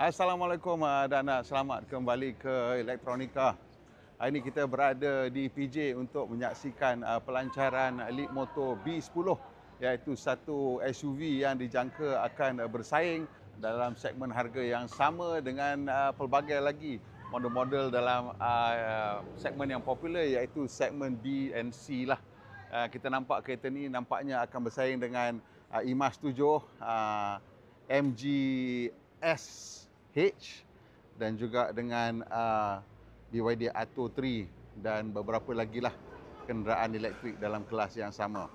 Assalamualaikum dan selamat kembali ke Elektronika. Hari ini kita berada di PJ untuk menyaksikan pelancaran Leapmotor B10, iaitu satu SUV yang dijangka akan bersaing dalam segmen harga yang sama dengan pelbagai lagi model-model dalam segmen yang popular, iaitu segmen B and C lah. Kita nampak kereta ni nampaknya akan bersaing dengan IMAX 7, MG SH dan juga dengan BYD Atto 3 dan beberapa lagi lah kenderaan elektrik dalam kelas yang sama.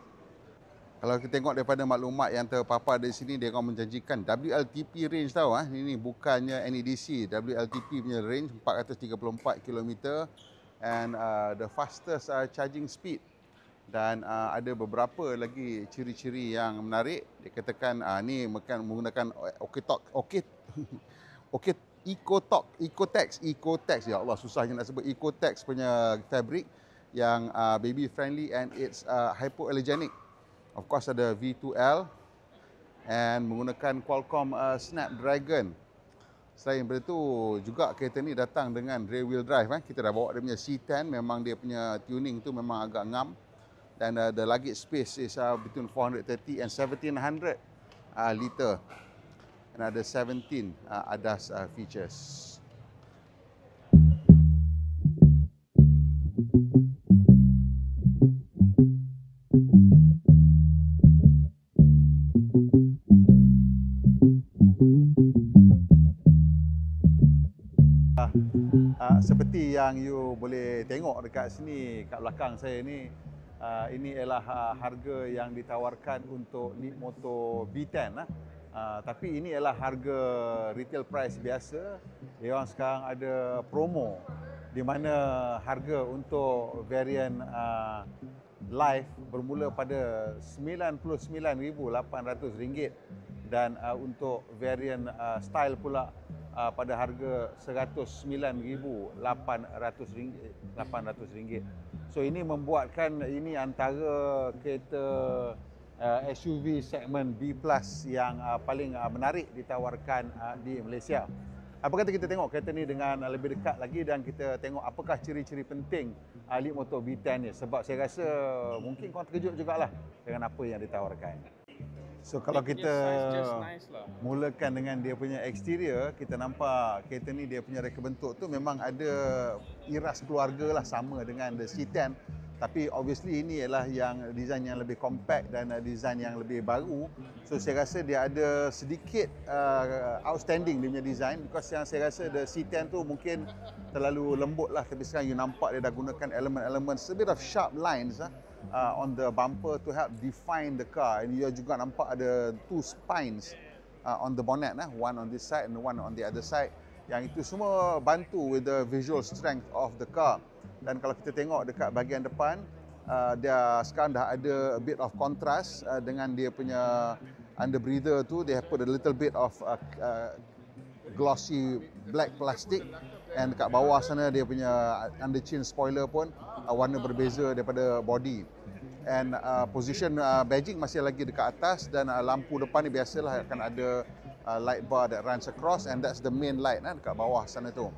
Kalau kita tengok daripada maklumat yang terpapar di sini, dia akan menjanjikan WLTP range tau. Ini bukannya NEDC. WLTP punya range 434 km and the fastest charging speed. Dan ada beberapa lagi ciri-ciri yang menarik. Dia katakan ni menggunakan Ecotex, ya Allah susahnya nak sebut, Ecotex punya fabric yang baby friendly and it's hypoallergenic. Of course ada V2L and menggunakan Qualcomm Snapdragon. Selain daripada itu juga kereta ni datang dengan rear wheel drive. Kita dah bawa dia punya C10, memang dia punya tuning tu memang agak ngam. Dan the luggage space is between 430 and 1700 liter. And ada 17 ADAS features. Seperti yang you boleh tengok dekat sini, kat belakang saya ni, ini ialah harga yang ditawarkan untuk Leapmotor B10 tapi ini ialah harga retail price biasa. Dia orang sekarang ada promo di mana harga untuk varian Live bermula pada RM99,800 dan untuk varian Style pula pada harga RM109,800. So ini membuatkan ini antara kereta SUV segmen B+ yang paling menarik ditawarkan di Malaysia. Apa kata kita tengok kereta ni dengan lebih dekat lagi dan kita tengok apakah ciri-ciri penting Leapmotor B10 ni, sebab saya rasa mungkin korang terkejut jugalah dengan apa yang ditawarkan. So kalau kita mulakan dengan dia punya exterior, kita nampak kereta ni dia punya reka bentuk tu memang ada iras keluarga lah, sama dengan the C10. Tapi obviously ini ialah yang design yang lebih compact dan design yang lebih baru. So saya rasa dia ada sedikit outstanding dia punya design, because yang saya rasa the C10 tu mungkin terlalu lembut lah. Tapi sekarang you nampak dia dah gunakan elemen-elemen a bit of sharp lines on the bumper to help define the car. And you juga nampak ada two spines on the bonnet, one on this side and one on the other side. Yang itu semua bantu with the visual strength of the car. Dan kalau kita tengok dekat bahagian depan, dia sekarang dah ada a bit of contrast dengan dia punya under breather tu. Dia put a little bit of glossy black plastic, and dekat bawah sana dia punya under chin spoiler pun warna berbeza daripada body. And position badging masih lagi dekat atas, dan lampu depan ni biasalah akan ada light bar that runs across, and that's the main light dekat bawah sana tu.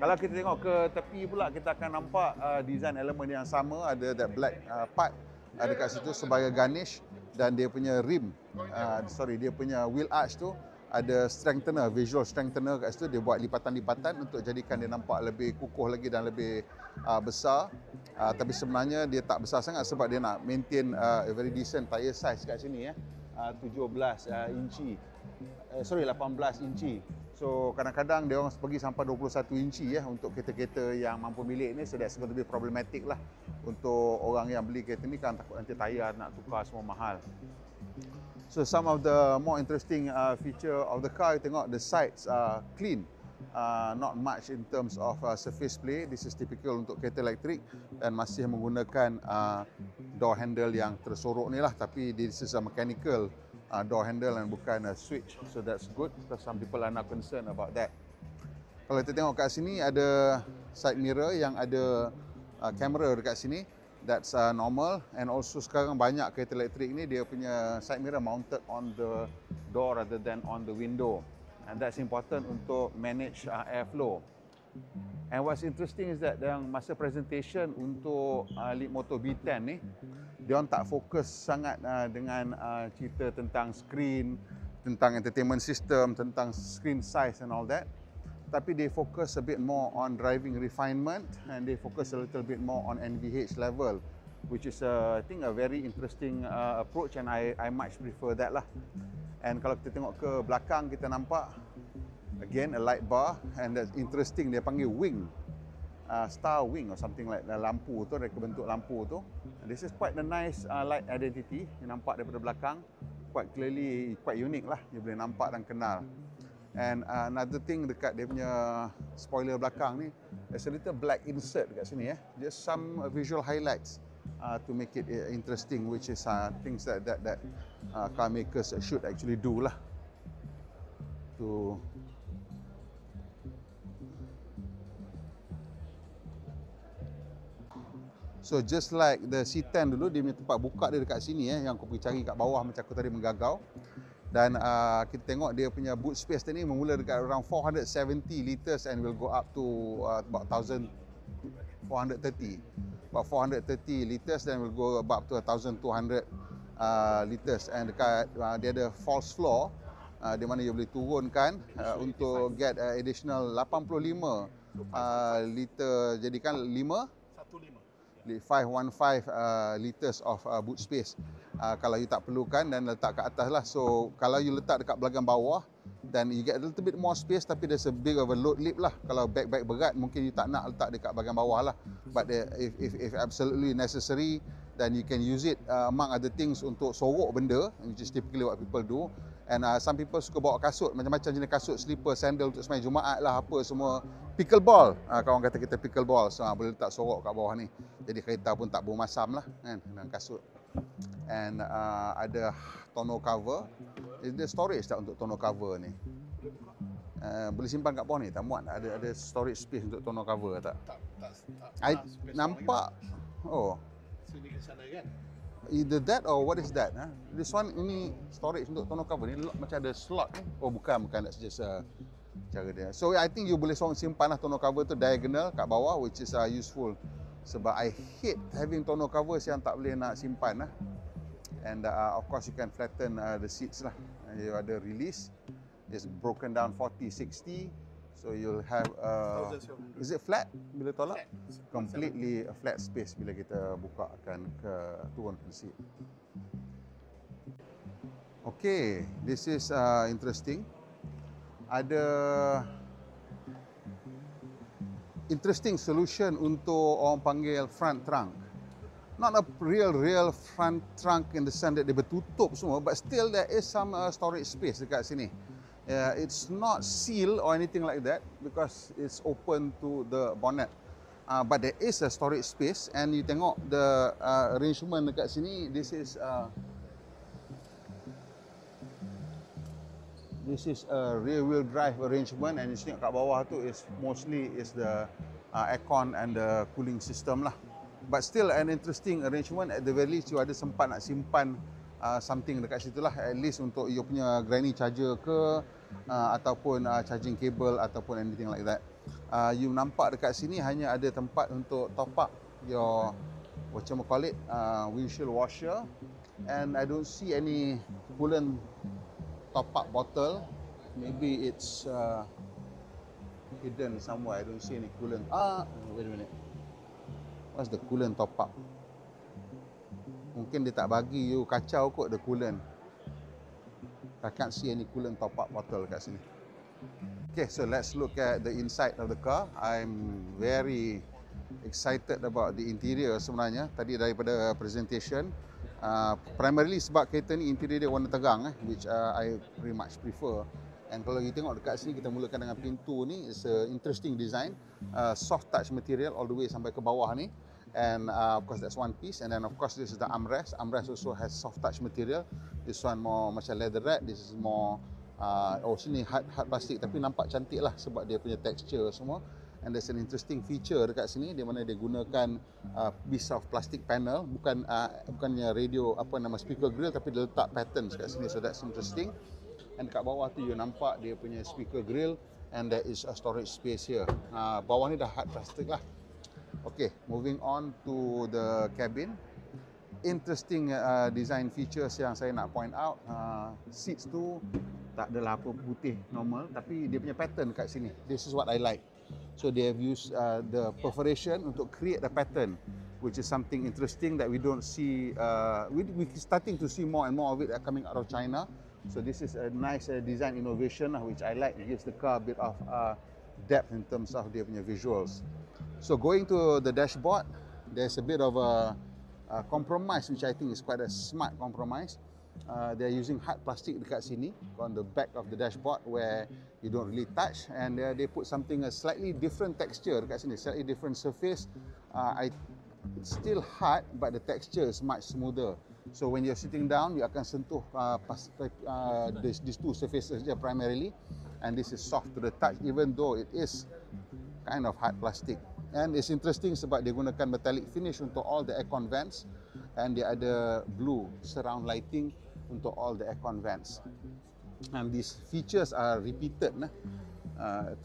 Kalau kita tengok ke tepi pula, kita akan nampak design elemen yang sama. Ada that black part dekat situ sebagai garnish, dan dia punya rim, dia punya wheel arch tu ada strengthener, visual strengthener kat situ. Dia buat lipatan-lipatan untuk jadikan dia nampak lebih kukuh lagi dan lebih besar. Tapi sebenarnya dia tak besar sangat sebab dia nak maintain a very decent tire size kat sini 18 inci. 18 inci. So kadang-kadang dia orang pergi sampai 21 inci untuk kereta-kereta yang mampu milik ni. So that's going to be problematic lah untuk orang yang beli kereta ni, kan takut nanti tayar nak tukar semua mahal. So some of the more interesting feature of the car, you tengok the sides are clean. Not much in terms of surface play. This is typical untuk kereta elektrik, dan masih menggunakan door handle yang tersorok ni lah, tapi this is a mechanical door handle and bukan a switch. So that's good, because some people are not concerned about that. Kalau kita tengok kat sini, ada side mirror yang ada kamera dekat sini. That's normal. And also sekarang banyak kereta elektrik ni dia punya side mirror mounted on the door rather than on the window. and that's important untuk manage airflow. And what's interesting is that dalam masa presentation untuk Leapmotor B10 ni, dia orang tak fokus sangat dengan cerita tentang screen, tentang entertainment system, tentang screen size and all that. Tapi they focus a bit more on driving refinement, and they focus a little bit more on NVH level, which is I think a very interesting approach, and I much prefer that lah. And kalau kita tengok ke belakang, kita nampak again a light bar, and that's interesting, dia panggil wing, star wing or something like lampu tu, reka bentuk lampu tu. This is quite a nice light identity, yang nampak daripada belakang, quite clearly, quite unique lah, dia boleh nampak dan kenal. And another thing dekat dia punya spoiler belakang ni, there's a little black insert dekat sini, just some visual highlights to make it interesting, which is things that car makers should actually do lah. So just like the C10 dulu, dia punya tempat buka dia dekat sini, yang aku pergi cari kat bawah macam aku tadi menggagau. Dan kita tengok dia punya boot space ni memula dekat around 470 liters and will go up to about 430 liters, then will go up to 1200 liters. And dekat dia ada false floor, di mana dia boleh turunkan untuk get additional 85 liter, jadikan 515 liters of boot space kalau you tak perlukan, dan letak kat atas lah. So kalau you letak dekat belakang bawah, then you get a little bit more space, tapi there's a big of a load lip lah. Kalau bag berat, mungkin you tak nak letak dekat bahagian bawah lah. But if absolutely necessary, then you can use it among other things untuk sorok benda, which is typically what people do. And some people suka bawa kasut, macam-macam jenis kasut, slipper, sandal untuk sembahyang Jumaat lah, apa semua. Pickleball, kawan kata kita pickleball, so boleh letak sorok kat bawah ni. Jadi kereta pun tak bau masam lah kan, dengan kasut. And ada tonneau cover. Ada storage tak untuk tonneau cover ni? Boleh simpan kat bawah ni, tak muat? Ada storage space untuk tonneau cover tak? Tak. Nampak. Oh. Sini ke sana kan? Either that or what is that? This one, ini storage untuk tonneau cover ni macam ada slot ni. Oh bukan, that's just cara dia. So I think you boleh simpan lah tonneau cover tu diagonal kat bawah, which is useful. Sebab I hate having tonneau covers yang tak boleh nak simpan lah. And of course you can flatten the seats lah. You ada release, it's broken down 40-60. So you'll have is it flat bila tolak? Completely a flat space bila kita buka akan turunkan seat. Okay, this is interesting. Ada interesting solution untuk orang panggil front trunk. Not a real front trunk in the sense that dia bertutup semua, but still there is some storage space dekat sini. It's not sealed or anything like that because it's open to the bonnet. But there is a storage space, and you tengok the arrangement dekat sini. This is a rear wheel drive arrangement, and you see kat bawah tu is mostly the aircon and the cooling system lah. But still an interesting arrangement. At the very least you ada sempat nak simpan something dekat situ lah, at least untuk you punya granny charger ke ataupun charging cable ataupun anything like that. You nampak dekat sini hanya ada tempat untuk top up your windshield washer, and I don't see any coolant top up bottle. Maybe it's hidden somewhere. I don't see any coolant. Wait a minute. What's the coolant top up? Mungkin dia tak bagi you kacau kot the coolant. I can't see any coolant top up bottle kat sini. Okay, so let's look at the inside of the car. I'm very excited about the interior sebenarnya. Tadi daripada presentation, primarily sebab kereta ni interior dia warna terang, which I very much prefer. And kalau kita tengok dekat sini, kita mulakan dengan pintu ni. It's a interesting design, soft touch material all the way sampai ke bawah ni. And of course that's one piece. And then of course this is the armrest. Armrest also has soft touch material. This one more macam leather wrap. This is more sini hard plastik, tapi nampak cantik lah sebab dia punya texture semua. And there's an interesting feature dekat sini di mana dia gunakan piece of plastic panel, bukannya radio speaker grill, tapi dia letak patterns kat sini. So that's interesting. and kat bawah tu you nampak dia punya speaker grill, and there is a storage space here. Bawah ni dah hard plastic lah. Okay, moving on to the cabin. Interesting design features yang saya nak point out. Seats tu tak adalah apa putih normal, tapi dia punya pattern kat sini. This is what I like. So they have used the perforation untuk create a pattern, which is something interesting that we don't see. We're starting to see more and more of it coming out of China. So this is a nice design innovation which I like. It gives the car a bit of depth in terms of dia punya visuals. So going to the dashboard, there's a bit of a compromise which I think is quite a smart compromise. They're using hard plastic dekat sini on the back of the dashboard where you don't really touch, and they put something a slightly different texture dekat sini, slightly different surface. It's still hard, but the texture is much smoother. So when you're sitting down, you akan sentuh these two surfaces je primarily, and this is soft to the touch even though it is kind of hard plastic. And it's interesting sebab dia gunakan metallic finish untuk all the aircon vents, and dia ada blue surround lighting untuk all the aircon vents. And these features are repeated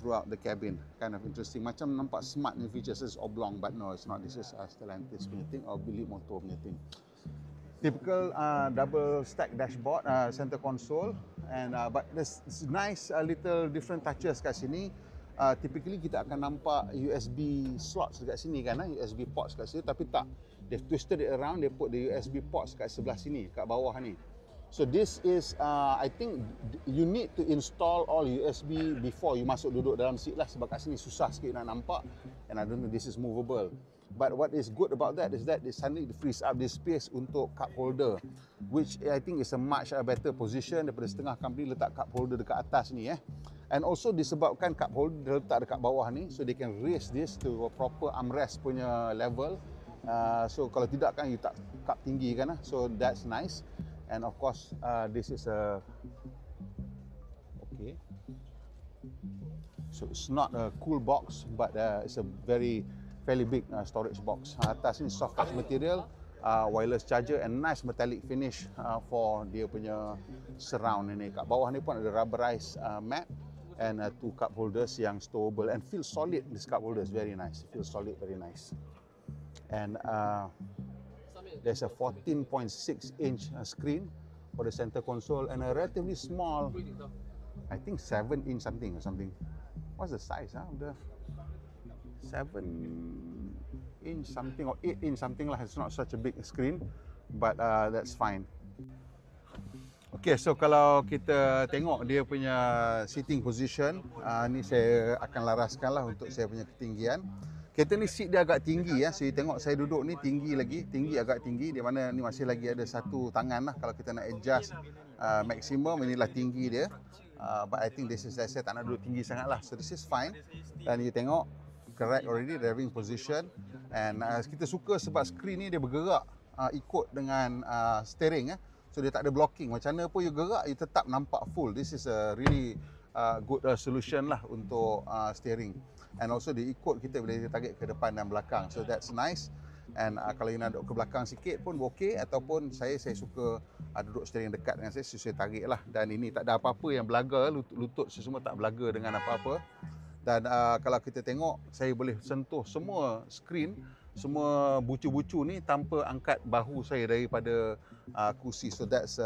throughout the cabin. Kind of interesting. Macam nampak smart ni features is oblong, but no, it's not. This is Stellantis punya thing or Billy Motor punya thing. Typical double stack dashboard, center console, and but there's nice little different touches kat sini. Typically kita akan nampak USB slots dekat sini kan, USB ports kat sini, tapi tak. They've twisted it around, they put the USB ports kat sebelah sini, kat bawah ni. So this is, I think you need to install all USB before you masuk duduk dalam seat lah, sebab kat sini susah sikit nak nampak, and I don't think this is movable. But what is good about that is that it suddenly frees up this space untuk cup holder, which I think is a much better position daripada setengah company letak cup holder dekat atas ni. And also disebabkan cup holder letak dekat bawah ni, so they can raise this to a proper armrest punya level. So kalau tidak kan you tak cup tinggi kan, so that's nice. And of course this is a okay. So it's not a cool box, but it's a fairly big storage box. Atas ni soft touch material, wireless charger, and nice metallic finish for dia punya surround ini. Kat bawah ni pun ada rubberized mat, and two cup holders yang stowable, and feel solid. This cup holder is very nice. It feels solid, very nice. And there's a 14.6 inch screen for the center console, and a relatively small, I think 7 inch something or something. What's the size of the 7 inch something or 8 inch something lah. It's not such a big screen, but that's fine. Okay, so kalau kita tengok dia punya seating position, ni saya akan laraskan lah untuk saya punya ketinggian. Kereta ni seat dia agak tinggi ya. So you tengok saya duduk ni tinggi lagi, agak tinggi, di mana ni masih lagi ada satu tangan lah kalau kita nak adjust maksimum. Inilah tinggi dia. But I think this is, saya tak nak duduk tinggi sangat lah. So this is fine. Dan you tengok correct already driving position, and kita suka sebab skrin ni dia bergerak ikut dengan steering. So dia tak ada blocking. Macam mana pun you gerak, you tetap nampak full. This is a really good solution lah untuk steering. And also dia ikut kita bila dia tarik ke depan dan belakang. So that's nice. And kalau you nak duduk ke belakang sikit pun okey, ataupun saya suka duduk steering dekat dengan saya tarik lah. Dan ini tak ada apa-apa yang belaga, lutut semua tak belaga dengan apa-apa. Dan kalau kita tengok, saya boleh sentuh semua skrin, semua bucu-bucu ni tanpa angkat bahu saya daripada kursi. So that's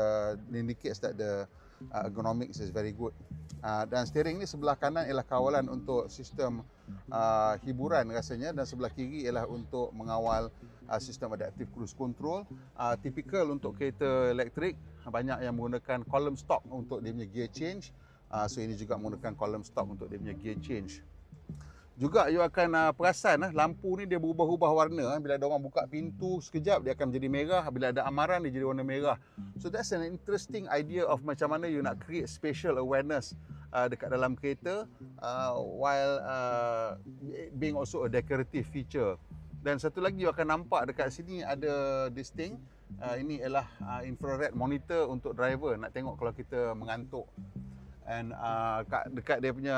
indicates that the ergonomics is very good. Dan steering ni sebelah kanan ialah kawalan untuk sistem hiburan rasanya, dan sebelah kiri ialah untuk mengawal sistem adaptive cruise control. Typical untuk kereta elektrik, banyak yang menggunakan column stop untuk dia punya gear change. So ini juga menggunakan column stop untuk dia punya gear change. Juga you akan perasan lampu ni dia berubah-ubah warna. Bila ada orang buka pintu sekejap dia akan menjadi merah, bila ada amaran dia jadi warna merah. So that's an interesting idea of macam mana you nak create spatial awareness dekat dalam kereta, while being also a decorative feature. Dan satu lagi you akan nampak dekat sini ada this thing. Ini ialah infrared monitor untuk driver, nak tengok kalau kita mengantuk. And dekat dia punya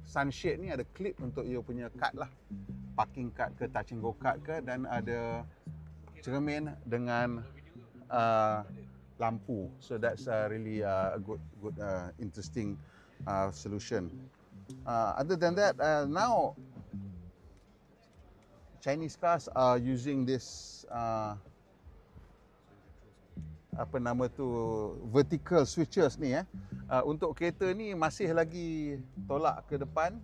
sunshade ni ada clip untuk you punya card lah, parking card ke, touch and go card ke, dan ada cermin dengan lampu. So that's really a good interesting solution. Other than that, now Chinese cars are using this apa nama tu, vertical switches ni untuk kereta ni masih lagi tolak ke depan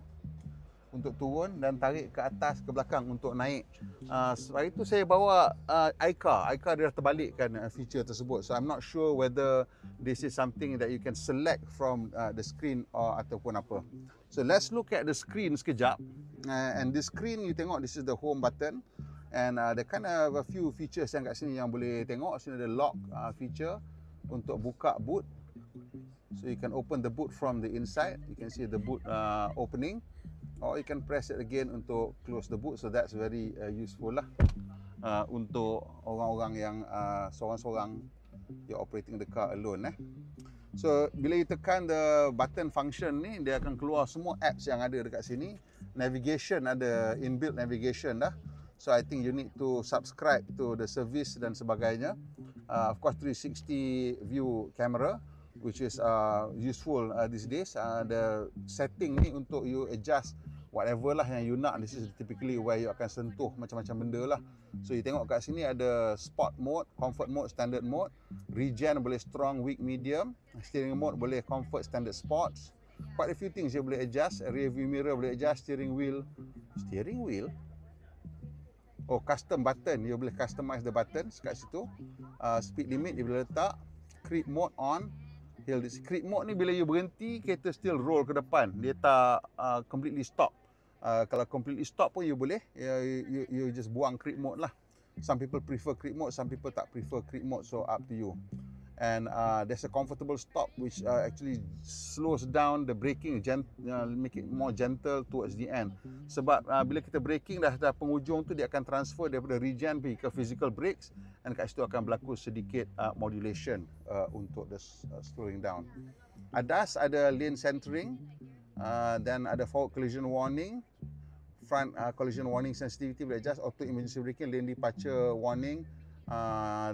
untuk turun dan tarik ke atas ke belakang untuk naik. Sebab itu saya bawa iCar dia dah terbalikkan feature tersebut. So I'm not sure whether this is something that you can select from the screen or ataupun apa. So let's look at the screen sekejap. And this screen, you tengok, this is the home button. And there kind of a few features yang kat sini yang boleh tengok. Sini ada lock feature untuk buka boot. So you can open the boot from the inside. You can see the boot opening. Or you can press it again untuk close the boot. So that's very useful lah untuk orang-orang yang seorang-seorang you're operating the car alone. So bila you tekan the button function ni, dia akan keluar semua apps yang ada dekat sini. Navigation, ada inbuilt navigation dah. So I think you need to subscribe to the service dan sebagainya. Of course 360 view camera, which is useful these days. The setting ni untuk you adjust whatever lah yang you nak. This is typically where you akan sentuh macam-macam benda lah. So you tengok kat sini ada sport mode, comfort mode, standard mode. Regen boleh strong, weak, medium. Steering mode boleh comfort, standard, sports. Quite a few things you boleh adjust. Rear view mirror boleh adjust. Steering wheel. Oh, custom button. You boleh customize the buttons kat situ. Speed limit you boleh letak. Creep mode on. Creep mode ni bila you berhenti, kereta still roll ke depan. Dia tak completely stop. Kalau completely stop pun you boleh. You just buang creep mode lah. Some people prefer creep mode, some people tak prefer creep mode. So up to you. And there's a comfortable stop which actually slows down the braking, make it more gentle towards the end. Sebab bila kita braking dah penghujung tu, dia akan transfer daripada regen pergi ke physical brakes, dan kat situ akan berlaku sedikit modulation untuk the slowing down. ADAS ada lane centering, dan ada forward collision warning, front collision warning sensitivity boleh adjust, auto emergency braking, lane departure warning.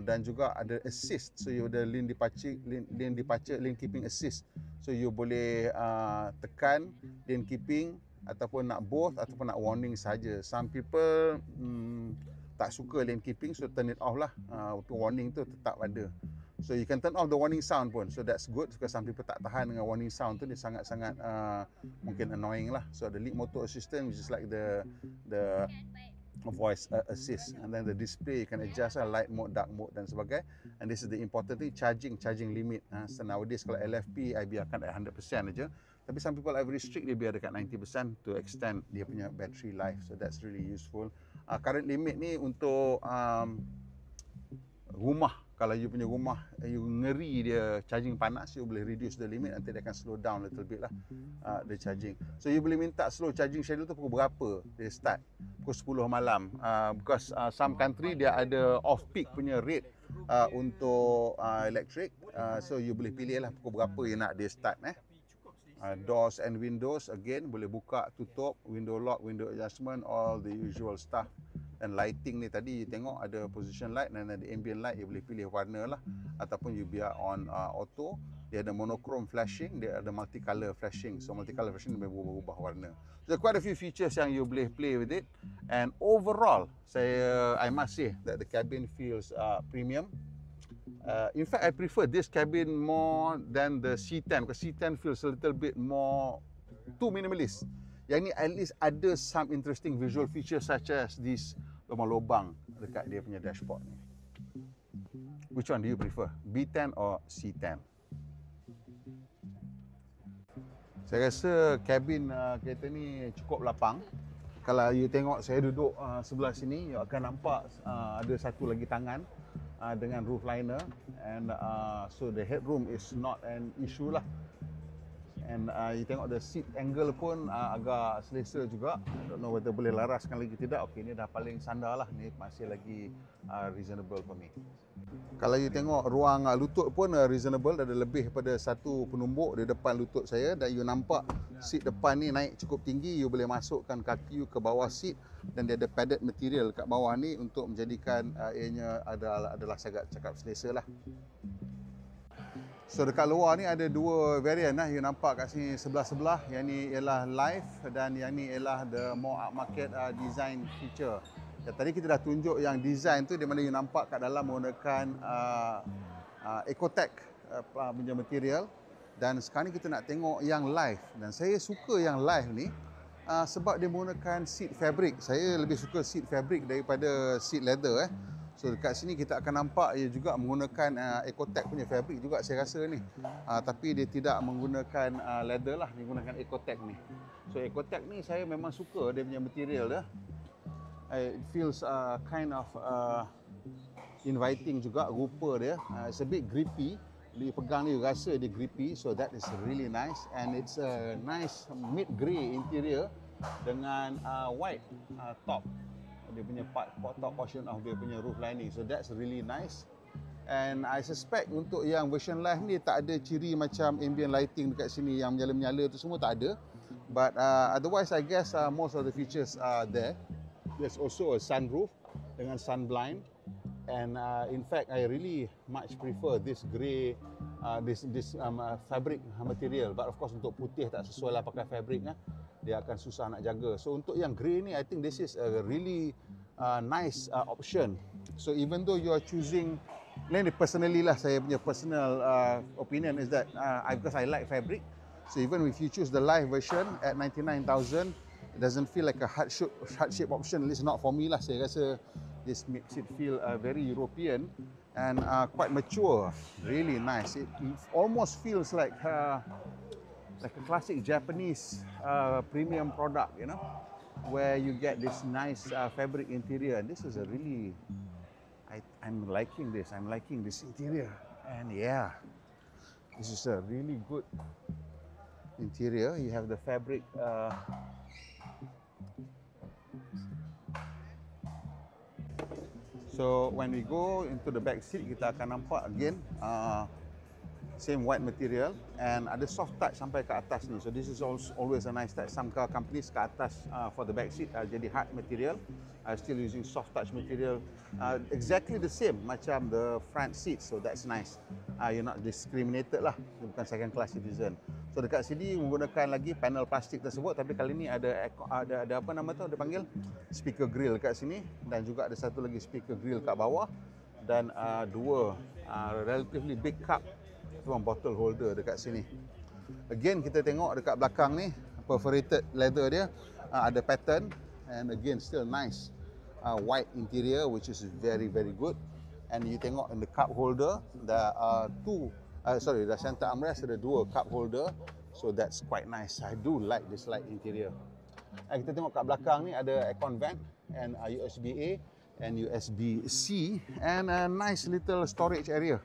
Dan juga ada assist. So you ada lane departure, lane keeping assist. So you boleh tekan lane keeping ataupun nak both ataupun nak warning saja. Some people tak suka lane keeping, so turn it off lah. Untuk warning tu tetap ada. So you can turn off the warning sound pun. So that's good because some people tak tahan dengan warning sound tu, dia sangat-sangat mungkin annoying lah. So the lead motor assistant, which is like the voice assist, and then the display you can adjust light mode, dark mode dan sebagainya. And this is the important thing, charging limit. So nowadays kalau LFP I biarkan at 100% aja, tapi some people are very strict, dia biar dekat 90% to extend dia punya battery life. So that's really useful. Current limit ni untuk rumah. Kalau you punya rumah, you ngeri dia charging panas, you boleh reduce the limit, nanti dia akan slow down a little bit lah the charging. So you boleh minta slow charging schedule tu pukul berapa dia start. Pukul 10 malam. Because some country dia ada off peak punya rate untuk electric. So you boleh pilih lah pukul berapa you nak dia start. Doors and windows, again boleh buka, tutup, window lock, window adjustment, all the usual stuff. Dan lighting ni tadi you tengok ada position light dan ada ambient light, you boleh pilih warna lah, ataupun you biar on auto. Dia ada monochrome flashing, dia ada multicolor flashing. So multicolor flashing boleh berubah warna. So quite a few features yang you boleh play with it. And overall, I must say that the cabin feels premium. In fact, I prefer this cabin more than the C10 because C10 feels a little bit more too minimalist. Yang ni at least ada some interesting visual features such as this lubang-lubang dekat dia punya dashboard ni. Which one do you prefer? B10 or C10? Saya rasa kabin kereta ni cukup lapang. Kalau you tengok saya duduk sebelah sini, you akan nampak ada satu lagi tangan dengan roof liner, and so the headroom is not an issue lah. And you tengok the seat angle pun agak selesa juga. I don't know whether boleh laraskan lagi tidak. Okay, ni dah paling sandar lah. Ni masih lagi reasonable for me. Kalau you tengok ruang lutut pun reasonable. Ada lebih daripada satu penumbuk di depan lutut saya. Dan you nampak seat depan ni naik cukup tinggi. You boleh masukkan kaki you ke bawah seat. Dan dia ada padded material kat bawah ni untuk menjadikan ianya adalah saya cakap selesa lah. So dekat luar ni ada dua variant lah, you nampak kat sini sebelah-sebelah. Yang ni ialah live dan yang ni ialah the more upmarket design feature. Tadi kita dah tunjuk yang design tu, di mana you nampak kat dalam menggunakan Ecotec punya material. Dan sekarang ni kita nak tengok yang live. Dan saya suka yang live ni sebab dia menggunakan seat fabric. Saya lebih suka seat fabric daripada seat leather. So dekat sini kita akan nampak ia juga menggunakan Ecotec punya fabric juga saya rasa ni. Tapi dia tidak menggunakan leather lah, dia menggunakan Ecotec ni. So Ecotec ni saya memang suka dia punya material dia. It feels kind of inviting juga, rupa dia. It's a bit grippy. Dia pegang ni rasa dia grippy, so that is really nice. And it's a nice mid grey interior dengan white top. Dia punya top portion of dia punya roof lining, so that's really nice. And I suspect untuk yang version live ni tak ada ciri macam ambient lighting dekat sini yang menyala-menyala tu semua tak ada. But otherwise I guess most of the features are there. There's also a sunroof dengan sun blind. And in fact I really much prefer this grey this fabric material. But of course untuk putih tak sesuai lah pakai fabric dia akan susah nak jaga. So untuk yang grey ni, I think this is a really nice option. So even though you are choosing, ni personally lah, saya punya personal opinion is that because I like fabric, so even if you choose the live version at 99,000, it doesn't feel like a heart shape option. At least not for me lah. Saya rasa this makes it feel very European and quite mature. Really nice. It almost feels like a classic Japanese premium product, you know, where you get this nice fabric interior. And this is a really, I'm liking this. I'm liking this interior. And yeah, this is a really good interior. You have the fabric. So when we go into the back seat, kita akan nampak again same white material and ada soft touch sampai ke atas ni. So this is always a nice touch. Some car companies ke atas for the back seat jadi hard material. Still using soft touch material, exactly the same macam the front seat. So that's nice. You're not discriminated lah. Bukan second class citizen. So dekat sini menggunakan lagi panel plastik tersebut, tapi kali ni ada apa nama tu, dia panggil speaker grill kat sini, dan juga ada satu lagi speaker grill kat bawah, dan dua relatively big cup bottle holder dekat sini. Again kita tengok dekat belakang ni perforated leather dia, ada pattern, and again still nice white interior which is very good. And you tengok in the cup holder there are the center armrest ada dua cup holder, so that's quite nice. I do like this light interior. And kita tengok kat belakang ni ada aircon vent and USB-A and USB-C and a nice little storage area.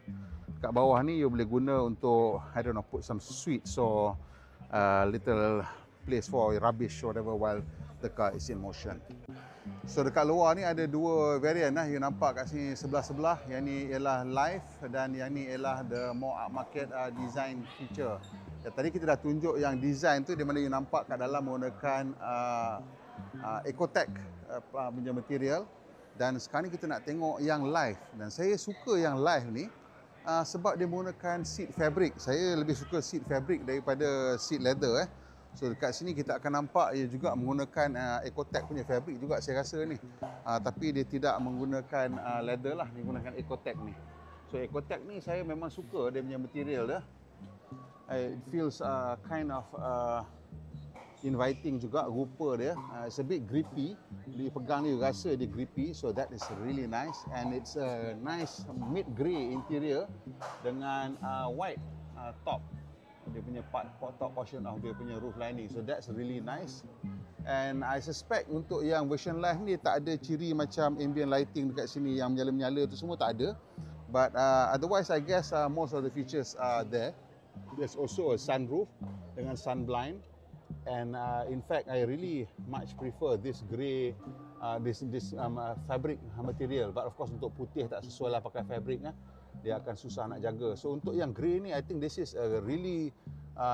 Kat bawah ni you boleh guna untuk, I don't know, put some sweets or little place for rubbish or whatever while the car is in motion. So dekat luar ni ada dua variant lah, you nampak kat sini sebelah-sebelah. Yang ni ialah live dan yang ni ialah the more upmarket design feature. Tadi kita dah tunjuk yang design tu, di mana you nampak kat dalam menggunakan Ecotec punya material. Dan sekarang ni kita nak tengok yang live. Dan saya suka yang live ni sebab dia menggunakan seat fabric. Saya lebih suka seat fabric daripada seat leather. So dekat sini kita akan nampak ia juga menggunakan Ecotec punya fabric juga saya rasa ni. Tapi dia tidak menggunakan leather lah, dia menggunakan Ecotec ni. So Ecotec ni saya memang suka dia punya material dia. It feels kind of inviting juga, rupa dia. It's a bit grippy. Dia pegang ni rasa dia grippy, so that is really nice. And it's a nice mid grey interior dengan white top. Dia punya top portion of dia punya roof lining, so that's really nice. And I suspect untuk yang version live ni tak ada ciri macam ambient lighting dekat sini yang menyala-menyala tu semua tak ada. But otherwise I guess most of the features are there. There's also a sunroof dengan sun blind. And in fact I really much prefer this grey this fabric material. But of course untuk putih tak sesuai lah pakai fabric dia akan susah nak jaga. So untuk yang grey ni, I think this is a really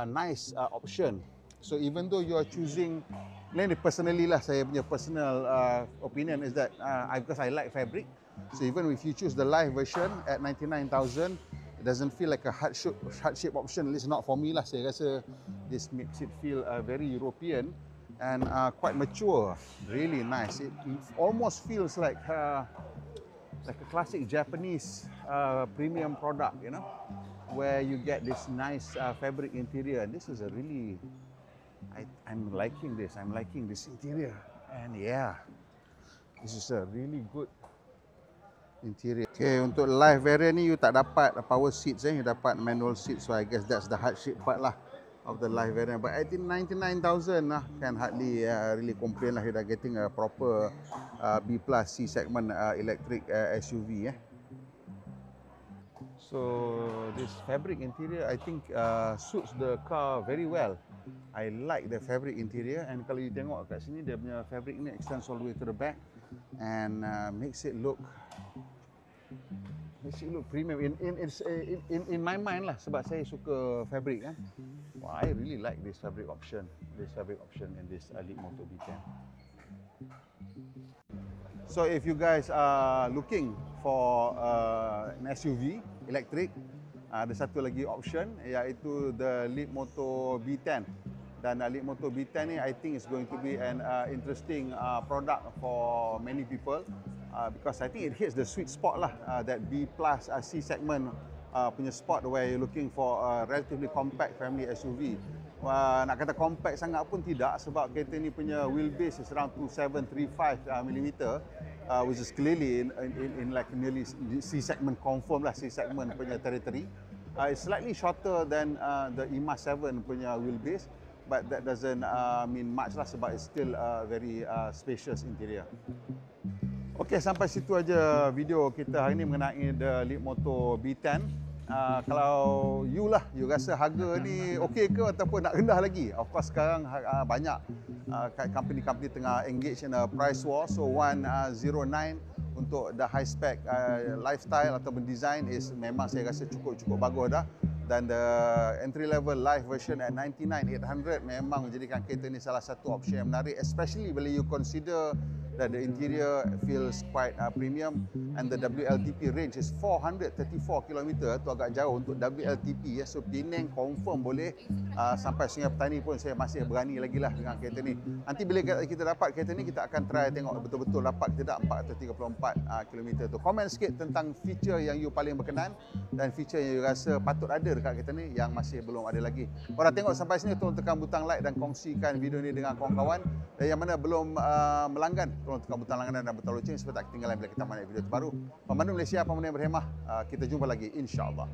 nice option. So even though you are choosing, ni personally lah, saya punya personal opinion is that because I like fabric, so even if you choose the live version at 99,000, it doesn't feel like a heart shape option, at least not for me lah. Saya rasa this makes it feel very European and quite mature, really nice. It almost feels like a classic Japanese premium product, you know, where you get this nice fabric interior. And this is a really, I'm liking this. I'm liking this interior, and yeah, this is a really good interior. Okay, untuk live variant ni you tak dapat power seats, you dapat manual seats. So I guess that's the heart shape part lah of the live variant. But I think 99,000 lah, can hardly really complain lah. You're getting a proper B plus C segment electric SUV. So this fabric interior I think suits the car very well. I like the fabric interior, and kalau you tengok kat sini dia punya fabric ni extends all the way to the back and makes it look premium in my mind lah, sebab saya suka fabric kan. Wow, I really like this fabric option in this Leapmotor B10. So if you guys are looking for an SUV electric, ada satu lagi option iaitu the Leapmotor B10. Dan Leapmotor B10 ni I think is going to be an interesting product for many people because I think it hits the sweet spot lah, that B plus C segment punya spot where you're looking for a relatively compact family SUV. Nak kata compact sangat pun tidak, sebab kereta ni punya wheelbase is around 2735 mm, which is clearly in like nearly C segment confirm lah, C segment punya territory. It's slightly shorter than the EMA 7 punya wheelbase, but that doesn't mean much lah, sebab it's still very spacious interior. Okey, sampai situ aja video kita hari ini mengenai the Leapmotor B10. Kalau you rasa harga ni okey ke ataupun nak rendah lagi? Of course sekarang banyak company-company tengah engage in a price war. So 109 untuk the high spec lifestyle ataupun design is memang saya rasa cukup bagus dah. Dan the entry level live version at 99,800 memang menjadikan kereta ni salah satu option yang menarik, especially bila you consider that the interior feels quite premium and the WLTP range is 434 km. Tu agak jauh untuk WLTP so Penang confirm boleh sampai Sungai Petani pun saya masih berani lagi lah dengan kereta ni. Nanti bila kita dapat kereta ni, kita akan try tengok betul-betul dapat ke tidak 434 km tu. Komen sikit tentang feature yang you paling berkenan dan feature yang you rasa patut ada dekat kereta ni yang masih belum ada lagi. Kalau tengok sampai sini, tolong tekan butang like dan kongsikan video ni dengan kawan-kawan. Dan yang mana belum melanggan, tolong tekan butang langganan dan butang loceng supaya tak ketinggalan bila kita menaik video terbaru. Pemandu Malaysia, pemandu yang berhemah. Kita jumpa lagi insya-Allah.